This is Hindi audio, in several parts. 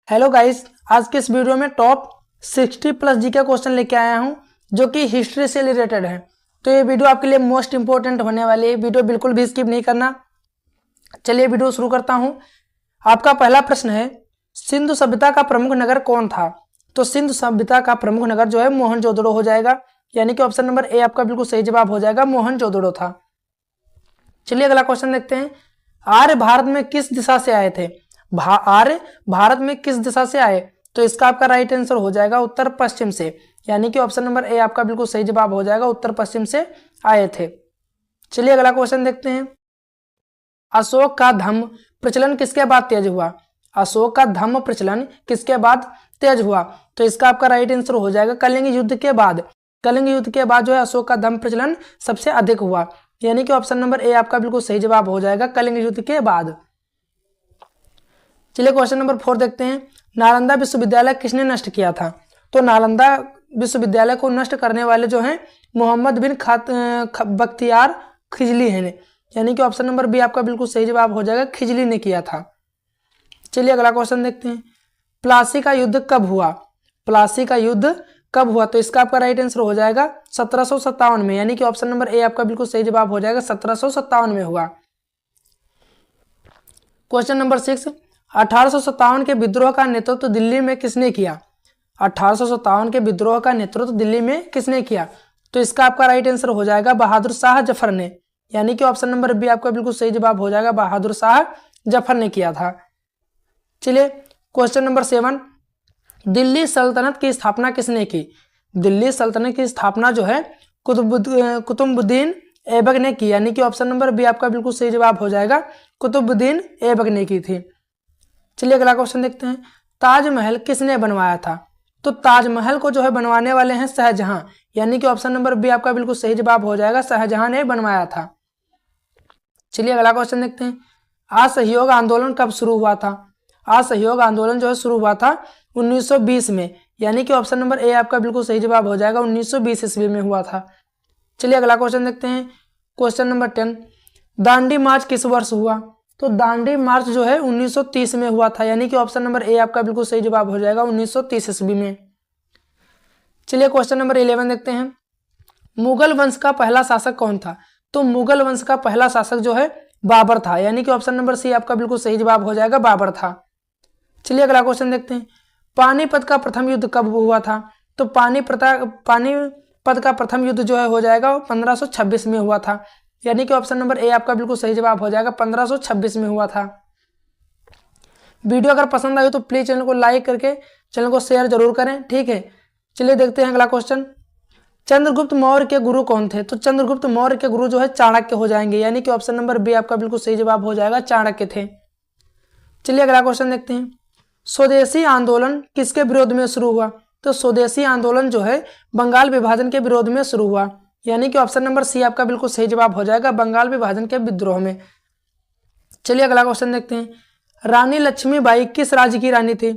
हेलो गाइस, आज के इस वीडियो में टॉप 60 प्लस जी के क्वेश्चन लेके आया हूं जो कि हिस्ट्री से रिलेटेड है। तो ये वीडियो आपके लिए मोस्ट इंपॉर्टेंट होने वाली है। वीडियो बिल्कुल भी स्किप नहीं करना। चलिए वीडियो शुरू करता हूं। आपका पहला प्रश्न है, सिंधु सभ्यता का प्रमुख नगर कौन था? तो सिंधु सभ्यता का प्रमुख नगर जो है मोहनजोदड़ो हो जाएगा, यानी कि ऑप्शन नंबर ए आपका बिल्कुल सही जवाब हो जाएगा, मोहनजोदड़ो था। चलिए अगला क्वेश्चन देखते हैं। आर्य भारत में किस दिशा से आए थे? आर्य भारत में किस दिशा से आए? तो इसका आपका राइट आंसर हो जाएगा उत्तर पश्चिम से, यानी कि ऑप्शन नंबर ए आपका बिल्कुल सही जवाब हो जाएगा, उत्तर पश्चिम से आए थे। चलिए अगला क्वेश्चन देखते हैं। अशोक का धम्म प्रचलन किसके बाद तेज हुआ? अशोक का धम्म प्रचलन किसके बाद तेज हुआ? तो इसका आपका राइट आंसर हो जाएगा कलिंग युद्ध के बाद। कलिंग युद्ध के बाद जो है अशोक का धम्म प्रचलन सबसे अधिक हुआ, यानी कि ऑप्शन नंबर ए आपका बिल्कुल सही जवाब हो जाएगा, कलिंग युद्ध के बाद। चलिए क्वेश्चन नंबर 4 देखते हैं। नालंदा विश्वविद्यालय किसने नष्ट किया था? तो नालंदा विश्वविद्यालय को नष्ट करने वाले जो हैं मोहम्मद बिन बख्तियार खिजली हैं, यानी कि ऑप्शन नंबर बी आपका बिल्कुल सही जवाब हो जाएगा, खिजली ने किया था। चलिए अगला क्वेश्चन देखते हैं। प्लासी का युद्ध कब हुआ? प्लासी का युद्ध कब हुआ? तो इसका आपका राइट आंसर हो जाएगा 1757 में, यानी कि ऑप्शन नंबर ए आपका बिल्कुल सही जवाब हो जाएगा, 1757 में हुआ। क्वेश्चन नंबर 6, 1857 के विद्रोह का नेतृत्व दिल्ली में किसने किया? 1857 के विद्रोह का नेतृत्व दिल्ली में किसने किया? तो इसका आपका राइट आंसर हो जाएगा बहादुर शाह जफर ने, यानी कि ऑप्शन नंबर बी आपका बिल्कुल सही जवाब हो जाएगा, बहादुर शाह जफर ने किया था। चलिए क्वेश्चन नंबर 7, दिल्ली सल्तनत की स्थापना किसने की? दिल्ली सल्तनत की स्थापना जो है कुतुबुद्दीन ऐबक ने की, यानी कि ऑप्शन नंबर बी आपका बिल्कुल सही जवाब हो जाएगा, कुतुबुद्दीन ऐबक ने की थी। चलिए अगला क्वेश्चन देखते हैं। ताजमहल किसने बनवाया था? तो ताजमहल को जो है बनवाने वाले हैं शाहजहां, यानी कि ऑप्शन नंबर बी आपका बिल्कुल सही जवाब हो जाएगा, शाहजहां ने बनवाया था। चलिए अगला क्वेश्चन देखते हैं। असहयोग आंदोलन कब शुरू हुआ था? असहयोग आंदोलन जो है शुरू हुआ था 1920 में, यानी कि ऑप्शन नंबर ए आपका बिल्कुल सही जवाब हो जाएगा, 1920 ईस्वी में हुआ था। चलिए अगला क्वेश्चन देखते हैं। क्वेश्चन नंबर 10, दांडी मार्च किस वर्ष हुआ? तो दांडी मार्च जो है 1930 में हुआ था, यानी कि ऑप्शन नंबर ए आपका बिल्कुल सही जवाब हो जाएगा, 1930 ईस्वी में। चलिए क्वेश्चन नंबर 11 देखते हैं। मुगल वंश का पहला शासक कौन था? तो मुगल वंश का पहला शासक जो है बाबर था, यानी कि ऑप्शन नंबर सी आपका बिल्कुल सही जवाब हो जाएगा, बाबर था। चलिए अगला क्वेश्चन देखते हैं। पानीपत का प्रथम युद्ध कब हुआ था? तो पानीपत का प्रथम युद्ध जो है हो जाएगा 1526 में हुआ था, यानी कि ऑप्शन नंबर ए आपका बिल्कुल सही जवाब हो जाएगा, 1526 में हुआ था। वीडियो अगर पसंद आई तो प्लीज चैनल को लाइक करके चैनल को शेयर जरूर करें, ठीक है। चलिए देखते हैं अगला क्वेश्चन। चंद्रगुप्त मौर्य के गुरु कौन थे? तो चंद्रगुप्त मौर्य के गुरु जो है चाणक्य हो जाएंगे, यानी कि ऑप्शन नंबर बी आपका बिल्कुल सही जवाब हो जाएगा, चाणक्य थे। चलिए अगला क्वेश्चन देखते हैं। स्वदेशी आंदोलन किसके विरोध में शुरू हुआ? तो स्वदेशी आंदोलन जो है बंगाल विभाजन के विरोध में शुरू हुआ, यानी कि ऑप्शन नंबर सी आपका बिल्कुल सही जवाब हो जाएगा, बंगाल विभाजन के विद्रोह में। चलिए अगला क्वेश्चन देखते हैं। रानी लक्ष्मीबाई किस राज्य की रानी थी?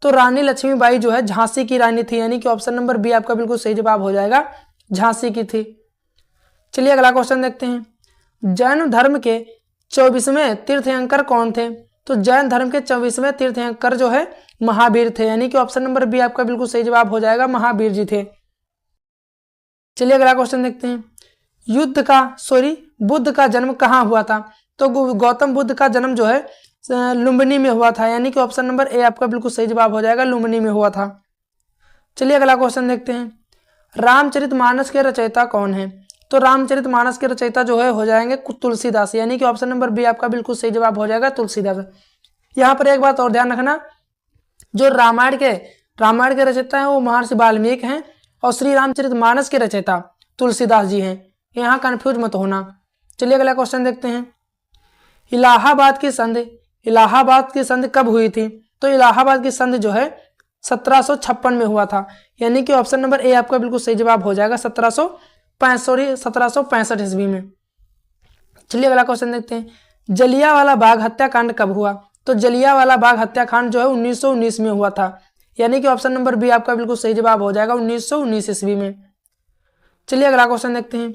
तो रानी लक्ष्मीबाई जो है झांसी की रानी थी, यानी कि ऑप्शन नंबर बी आपका बिल्कुल सही जवाब हो जाएगा, झांसी की थी। चलिए अगला क्वेश्चन देखते हैं। जैन धर्म के 24वें तीर्थंकर कौन थे? तो जैन धर्म के 24वें तीर्थंकर जो है महावीर थे, यानी कि ऑप्शन नंबर बी आपका बिल्कुल सही जवाब हो जाएगा, महावीर जी थे। चलिए अगला क्वेश्चन देखते हैं। बुद्ध का जन्म कहाँ हुआ था? तो गौतम बुद्ध का जन्म जो है लुम्बिनी में हुआ था, यानी कि ऑप्शन नंबर ए आपका बिल्कुल सही जवाब हो जाएगा, लुम्बिनी में हुआ था। चलिए अगला क्वेश्चन देखते हैं। रामचरितमानस के रचयिता कौन है? तो रामचरितमानस के रचयिता जो है हो जाएंगे तुलसीदास, यानी कि ऑप्शन नंबर बी आपका बिल्कुल सही जवाब हो जाएगा, तुलसीदास। यहाँ पर एक बात और ध्यान रखना, जो रामायण के रचयिता है वो महर्षि वाल्मीकि हैं और श्री रामचरितमानस के रचयिता तुलसीदास जी हैं, यहाँ कंफ्यूज मत होना। चलिए अगला क्वेश्चन देखते हैं। इलाहाबाद की संधि कब हुई थी? तो इलाहाबाद की संधि जो है 1756 में हुआ था, यानी कि ऑप्शन नंबर ए आपका बिल्कुल सही जवाब हो जाएगा, 1765 ईस्वी में। चलिए अगला क्वेश्चन देखते हैं। जलियांवाला बाग हत्याकांड कब हुआ? तो जलियांवाला बाग हत्याकांड जो है 1919 में हुआ था, यानी कि ऑप्शन नंबर बी आपका बिल्कुल सही जवाब हो जाएगा, 1919 ईस्वी में। चलिए अगला क्वेश्चन देखते हैं।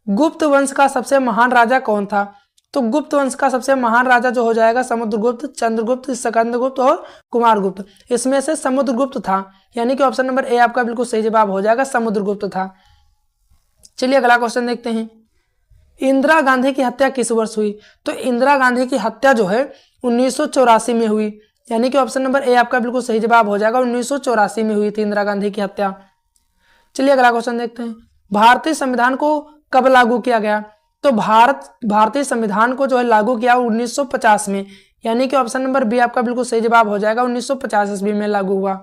गुप्त वंश का सबसे महान राजा कौन था? तो गुप्त वंश का सबसे महान राजा जो हो जाएगा समुद्रगुप्त, चंद्रगुप्त, स्कंदगुप्त और कुमारगुप्त। इसमें से समुद्रगुप्त था, यानी कि ऑप्शन नंबर ए आपका बिल्कुल सही जवाब हो जाएगा, समुद्रगुप्त था। चलिए अगला क्वेश्चन देखते हैं। इंदिरा गांधी की हत्या किस वर्ष हुई? तो इंदिरा गांधी की हत्या जो है 1984 में हुई, यानी कि ऑप्शन नंबर ए आपका बिल्कुल सही जवाब हो जाएगा, 1984 में हुई थी इंदिरा गांधी की हत्या। चलिए अगला क्वेश्चन देखते हैं। भारतीय संविधान को कब लागू किया गया? तो भारतीय संविधान को जो है लागू किया 1950 में, यानी कि ऑप्शन नंबर बी आपका बिल्कुल सही जवाब हो जाएगा, 1950 ईस्वी में लागू हुआ।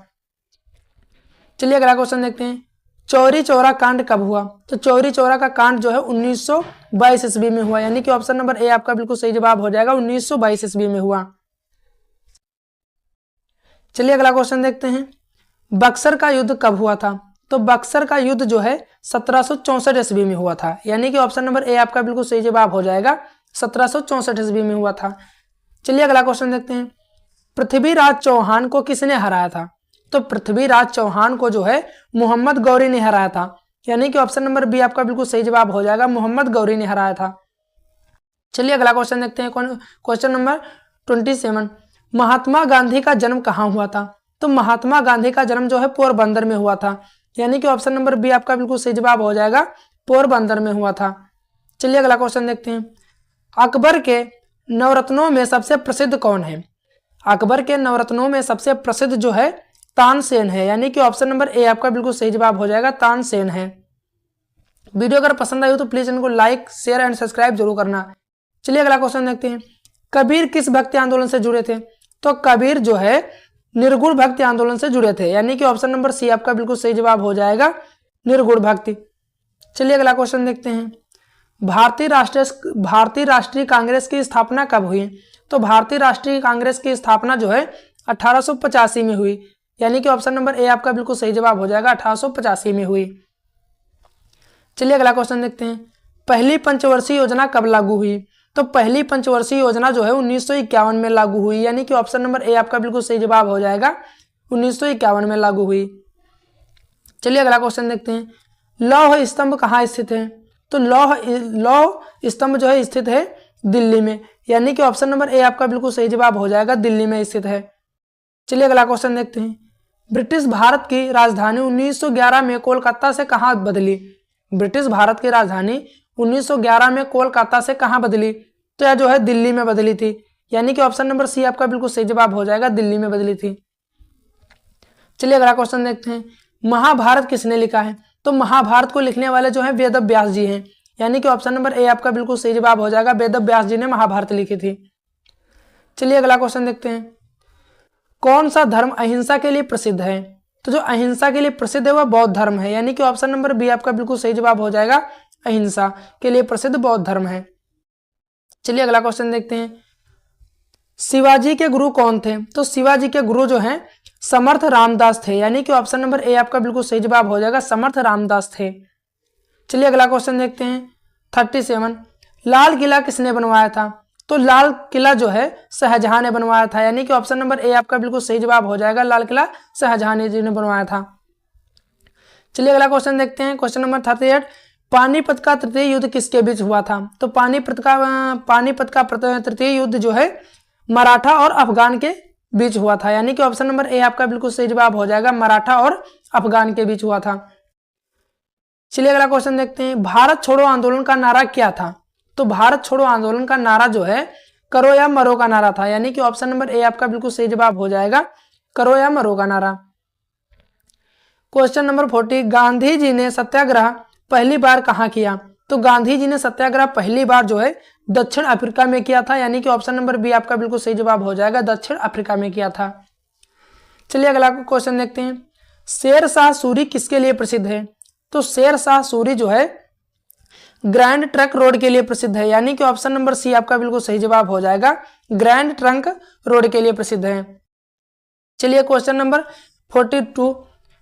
चलिए अगला क्वेश्चन देखते हैं। चौरी चौरा कांड कब हुआ? तो चौरी चौरा का कांड जो है 1922 ईस्वी में हुआ, यानी कि ऑप्शन नंबर ए आपका बिल्कुल सही जवाब हो जाएगा, 1922 ईस्वी में हुआ। चलिए अगला क्वेश्चन देखते हैं। बक्सर का युद्ध कब हुआ था? तो बक्सर का युद्ध जो है 1764 ईस्वी में हुआ था, यानी कि ऑप्शन नंबर ए आपका बिल्कुल सही जवाब हो जाएगा, 1764 ईस्वी में हुआ था। चलिए अगला क्वेश्चन देखते हैं। पृथ्वीराज चौहान को किसने हराया था? तो पृथ्वीराज चौहान को जो है मोहम्मद गौरी ने हराया था, यानी कि ऑप्शन नंबर बी आपका बिल्कुल सही जवाब हो जाएगा, मोहम्मद गौरी ने हराया था। चलिए अगला क्वेश्चन देखते हैं। Question number 27। महात्मा गांधी का जन्म कहाँ हुआ था? तो महात्मा गांधी का जन्म जो है पोरबंदर में हुआ था, यानी कि ऑप्शन नंबर बी आपका बिल्कुल सही जवाब हो जाएगा, पोरबंदर में हुआ था। चलिए अगला क्वेश्चन देखते हैं। अकबर के नवरत्नों में सबसे प्रसिद्ध कौन है? अकबर के नवरत्नों में सबसे प्रसिद्ध जो है तानसेन है, यानी कि ऑप्शन नंबर ए आपका बिल्कुल सही जवाब हो जाएगा, तानसेन है। वीडियो अगर पसंद आई हो तो प्लीज इनको लाइक, शेयर एंड सब्सक्राइब जरूर करना। चलिए अगला क्वेश्चन देखते हैं। कबीर किस भक्ति आंदोलन से जुड़े थे? तो कबीर जो है निर्गुण भक्ति आंदोलन से जुड़े थे, यानी कि ऑप्शन नंबर सी आपका बिल्कुल सही जवाब हो जाएगा, निर्गुण भक्ति। चलिए अगला क्वेश्चन देखते हैं। भारतीय राष्ट्रीय कांग्रेस की स्थापना कब हुई? तो भारतीय राष्ट्रीय कांग्रेस की स्थापना जो है 1885 में हुई, यानी कि ऑप्शन नंबर ए आपका बिल्कुल सही जवाब हो जाएगा, 1885 में हुई। चलिए अगला क्वेश्चन देखते हैं। पहली पंचवर्षीय योजना कब लागू हुई? तो पहली पंचवर्षीय योजना जो है 1951 में लागू हुई, यानी कि ऑप्शन नंबर ए आपका बिल्कुल सही जवाब हो जाएगा, 1951 में लागू हुई। चलिए अगला क्वेश्चन देखते हैं। लौह स्तंभ कहाँ स्थित है? तो लौह स्तंभ जो है स्थित है दिल्ली में, यानी कि ऑप्शन नंबर ए आपका बिल्कुल सही जवाब हो जाएगा, दिल्ली में स्थित है। चलिए अगला क्वेश्चन देखते हैं। ब्रिटिश भारत की राजधानी 1911 में कोलकाता से कहाँ बदली? ब्रिटिश भारत की राजधानी 1911 में कोलकाता से कहाँ बदली? तो यह जो है दिल्ली में बदली थी, यानी कि ऑप्शन नंबर सी आपका बिल्कुल सही जवाब हो जाएगा, दिल्ली में बदली थी। चलिए अगला क्वेश्चन देखते हैं। महाभारत किसने लिखा है? तो महाभारत को लिखने वाले जो है वेद व्यास जी हैं, यानी कि ऑप्शन नंबर ए आपका बिल्कुल सही जवाब हो जाएगा, वेद व्यास जी ने महाभारत लिखी थी। चलिए अगला क्वेश्चन देखते हैं। कौन सा धर्म अहिंसा के लिए प्रसिद्ध है? तो जो अहिंसा के लिए प्रसिद्ध है वह बौद्ध धर्म है, यानी कि ऑप्शन नंबर बी आपका बिल्कुल सही जवाब हो जाएगा, अहिंसा के लिए प्रसिद्ध बौद्ध धर्म है। चलिए अगला क्वेश्चन देखते हैं। शिवाजी के गुरु कौन थे? तो शिवाजी के गुरु जो हैं समर्थ रामदास थे, यानी कि ऑप्शन नंबर ए आपका बिल्कुल सही जवाब हो जाएगा, समर्थ रामदास थे। चलिए अगला क्वेश्चन देखते हैं। 37। लाल किला किसने बनवाया था? तो लाल किला जो है शाहजहां ने बनवाया था, यानी कि ऑप्शन नंबर ए आपका बिल्कुल सही जवाब हो जाएगा, लाल किला शाहजहां जी ने बनवाया था। चलिए अगला क्वेश्चन देखते हैं। Question number 38। पानीपत का तृतीय युद्ध किसके बीच हुआ था? तो पानीपत का तृतीय युद्ध जो है मराठा और अफगान के बीच हुआ था, यानी कि ऑप्शन नंबर ए आपका बिल्कुल सही जवाब हो जाएगा, मराठा और अफगान के बीच हुआ था। चलिए अगला क्वेश्चन देखते हैं। भारत छोड़ो आंदोलन का नारा क्या था? तो भारत छोड़ो आंदोलन का नारा जो है करो या मरो का नारा था, यानी कि ऑप्शन नंबर ए आपका बिल्कुल सही जवाब हो जाएगा, करो या मरो का नारा। Question number 40। गांधी जी ने सत्याग्रह पहली बार कहाँ किया? तो गांधी जी ने सत्याग्रह पहली बार जो है दक्षिण अफ्रीका में किया था, यानी कि ऑप्शन नंबर बी आपका बिल्कुल सही जवाब हो जाएगा, दक्षिण अफ्रीका में किया था। चलिए अगला क्वेश्चन देखते हैं। शेर शाह सूरी किसके लिए प्रसिद्ध है? तो शेर शाह सूरी जो है ग्रैंड ट्रंक रोड के लिए प्रसिद्ध है, यानी कि ऑप्शन नंबर सी आपका बिल्कुल सही जवाब हो जाएगा, ग्रैंड ट्रंक रोड के लिए प्रसिद्ध है। चलिए क्वेश्चन नंबर 42।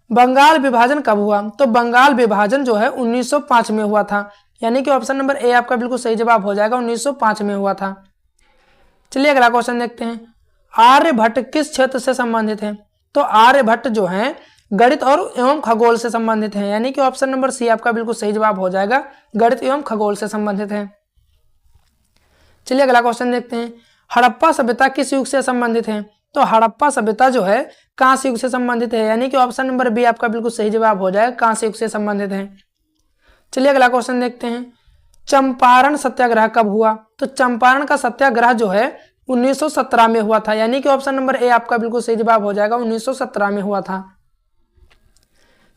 बंगाल विभाजन कब हुआ? तो बंगाल विभाजन जो है 1905 में हुआ था, यानी कि ऑप्शन नंबर ए आपका बिल्कुल सही जवाब हो जाएगा, 1905 में हुआ था। चलिए अगला क्वेश्चन देखते हैं। आर्यभट्ट किस क्षेत्र से संबंधित है? तो आर्यभट्ट जो है गणित और एवं खगोल से संबंधित है, यानी कि ऑप्शन नंबर सी आपका बिल्कुल सही जवाब हो जाएगा, गणित एवं खगोल से संबंधित है। चलिए अगला क्वेश्चन देखते हैं, हड़प्पा सभ्यता किस युग से संबंधित है? तो हड़प्पा सभ्यता जो है कांस्य युग से संबंधित है, यानी कि ऑप्शन नंबर बी आपका बिल्कुल सही जवाब हो जाएगा, कांस्य युग से संबंधित है। चलिए अगला क्वेश्चन देखते हैं, चंपारण सत्याग्रह कब हुआ? तो चंपारण का सत्याग्रह जो है 1917 में हुआ था, यानी कि ऑप्शन नंबर ए आपका बिल्कुल सही जवाब हो जाएगा, 1917 में हुआ था।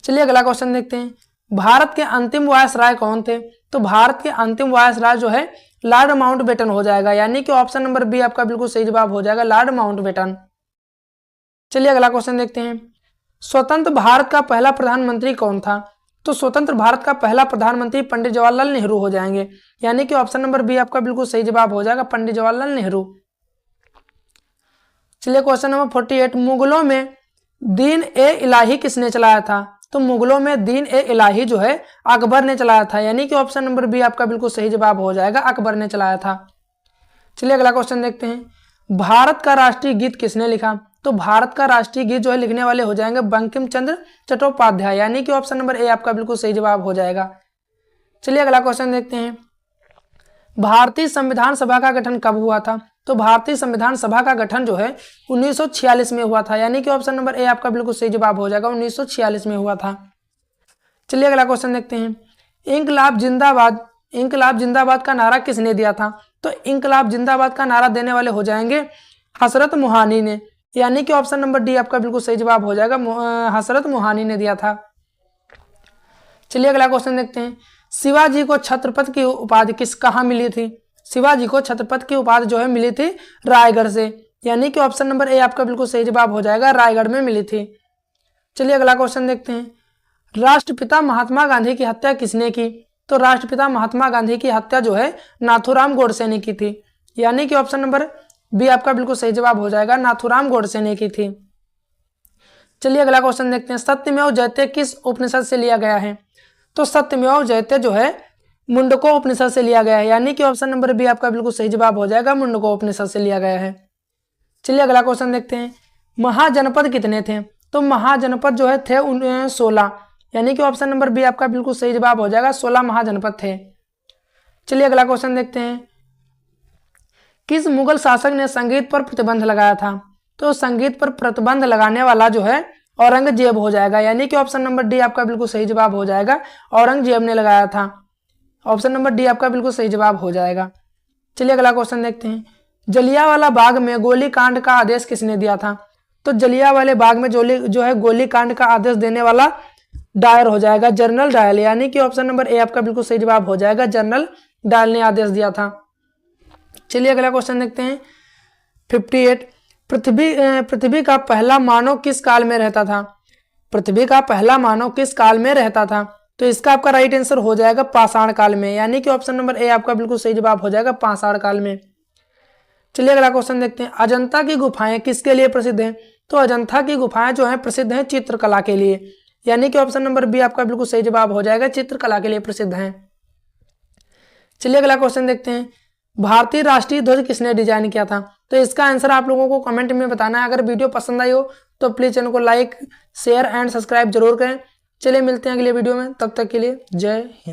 चलिए अगला क्वेश्चन देखते हैं, भारत के अंतिम वायसराय कौन थे? तो भारत के अंतिम वायसराय जो है लॉर्ड माउंटबेटन हो जाएगा, यानी कि ऑप्शन नंबर बी आपका बिल्कुल सही जवाब हो जाएगा, लॉर्ड माउंटबेटन। चलिए अगला क्वेश्चन देखते हैं, स्वतंत्र भारत का पहला प्रधानमंत्री कौन था? तो स्वतंत्र भारत का पहला प्रधानमंत्री पंडित जवाहरलाल नेहरू हो जाएंगे, यानी कि ऑप्शन नंबर बी आपका बिल्कुल सही जवाब हो जाएगा, पंडित जवाहरलाल नेहरू। चलिए क्वेश्चन नंबर 48, मुगलों में दीन ए इलाही किसने चलाया था? तो मुगलों में दीन ए इलाही जो है अकबर ने चलाया था, यानी कि ऑप्शन नंबर बी आपका बिल्कुल सही जवाब हो जाएगा, अकबर ने चलाया था। चलिए अगला क्वेश्चन देखते हैं, भारत का राष्ट्रीय गीत किसने लिखा? तो भारत का राष्ट्रीय गीत जो है लिखने वाले हो जाएंगे बंकिम चंद्र चट्टोपाध्याय, यानी कि ऑप्शन नंबर ए आपका बिल्कुल सही जवाब हो जाएगा। चलिए अगला क्वेश्चन देखते हैं, भारतीय संविधान सभा का गठन कब हुआ था? तो भारतीय संविधान सभा का गठन जो है 1946 में हुआ था, यानी कि ऑप्शन नंबर ए आपका बिल्कुल सही जवाब हो जाएगा, 1946 में हुआ था। चलिए अगला क्वेश्चन देखते हैं, इंकलाब जिंदाबाद, इंकलाब जिंदाबाद का नारा किसने दिया था? तो इंकलाब जिंदाबाद का नारा देने वाले हो जाएंगे हसरत मोहानी ने, यानी कि ऑप्शन नंबर डी आपका बिल्कुल सही जवाब हो जाएगा, हसरत मोहानी ने दिया था। चलिए अगला क्वेश्चन देखते हैं, शिवाजी को छत्रपति की उपाधि कहाँ मिली थी? शिवाजी को छत्रपति की उपाधि जो है मिली थी रायगढ़ से, यानी कि ऑप्शन नंबर ए आपका बिल्कुल सही जवाब हो जाएगा, रायगढ़ में मिली थी। चलिए अगला क्वेश्चन देखते हैं, राष्ट्रपिता महात्मा गांधी की हत्या किसने की? तो राष्ट्रपिता महात्मा गांधी की हत्या जो है नाथूराम गोडसे ने की थी, यानी कि ऑप्शन नंबर बी आपका बिल्कुल सही जवाब हो जाएगा, नाथूराम गोडसे ने की थी। चलिए अगला क्वेश्चन देखते हैं, सत्यमेव जयते किस उपनिषद से लिया गया है? तो सत्यमेव जयते जो है मुंडको उपनिषद से लिया गया है, यानी कि ऑप्शन नंबर बी आपका बिल्कुल सही जवाब हो जाएगा, मुंडको उपनिषद से लिया गया है। चलिए अगला क्वेश्चन देखते हैं, महाजनपद कितने थे? तो महाजनपद जो है थे 16, यानी कि ऑप्शन नंबर बी आपका बिल्कुल सही जवाब हो जाएगा, 16 महाजनपद थे। चलिए अगला क्वेश्चन देखते हैं, किस मुगल शासक ने संगीत पर प्रतिबंध लगाया था? तो संगीत पर प्रतिबंध लगाने वाला जो है औरंगजेब हो जाएगा, यानी कि ऑप्शन नंबर डी आपका बिल्कुल सही जवाब हो जाएगा, औरंगजेब ने लगाया था, ऑप्शन नंबर डी आपका बिल्कुल सही जवाब हो जाएगा। चलिए अगला क्वेश्चन देखते हैं, जलियांवाला बाग में गोलीकांड का आदेश किसने दिया था? तो जलियांवाले बाग में जो है गोलीकांड का आदेश देने वाला डायर हो जाएगा, जनरल डायल, यानी कि ऑप्शन नंबर ए आपका बिल्कुल सही जवाब हो जाएगा, जनरल डायल ने आदेश दिया था। चलिए अगला क्वेश्चन देखते हैं, 58, पृथ्वी का पहला मानव किस काल में रहता था? पृथ्वी का पहला मानव किस काल में रहता था? तो इसका आपका राइट आंसर हो जाएगा पाषाण काल में, यानी कि ऑप्शन नंबर ए आपका बिल्कुल सही जवाब हो जाएगा, पाषाण काल में। चलिए अगला क्वेश्चन देखते हैं, अजंता की गुफाएं किसके लिए प्रसिद्ध हैं? तो अजंता की गुफाएं जो है प्रसिद्ध हैं चित्रकला के लिए, यानी कि ऑप्शन नंबर बी आपका बिल्कुल सही जवाब हो जाएगा, चित्रकला के लिए प्रसिद्ध हैं। चलिए अगला क्वेश्चन देखते हैं, भारतीय राष्ट्रीय ध्वज किसने डिजाइन किया था? तो इसका आंसर आप लोगों को कमेंट में बताना है। अगर वीडियो पसंद आई हो तो प्लीज चैनल को लाइक, शेयर एंड सब्सक्राइब जरूर करें। चलिए मिलते हैं अगले वीडियो में, तब तक के लिए जय हिंद।